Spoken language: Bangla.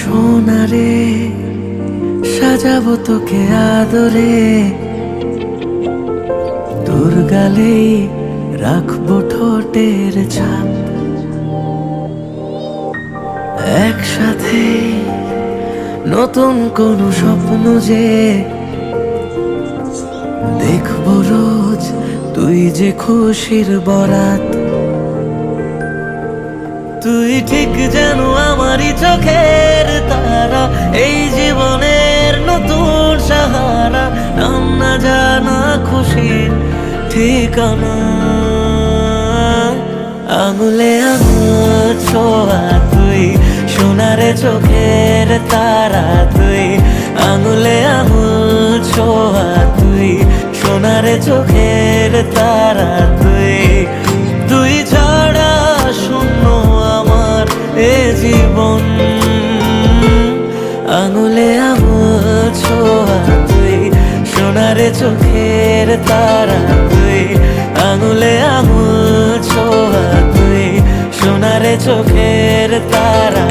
সোনারে সাজাবো তোকে আদরে, তোর গালে রাখবো ঠোঁটের ছাপ, একসাথে নতুন কোনো স্বপ্ন যে দেখবো রোজ, তুই যে খুশির বরাত। তুই ঠিক যেন আমারই চোখের তারা, এই জীবনের নতুন সাহারা, নাম না জানা খুশির ঠিকানা। আঙুলে আঙুল ছোঁয়া তুই, সোনারে চোখের তারা তুই। আঙুলে আঙুল ছোঁয়া তুই, সোনারে চোখের তারা তুই। তুই ছাড়া শূন্য আমার এ জীবন। আঙুলে আঙুল ছোঁয়া তুই, সোনারে চোখের তারা তুই। আঙুলে আঙুল ছোঁয়া তুই, সোনারে চোখের তারা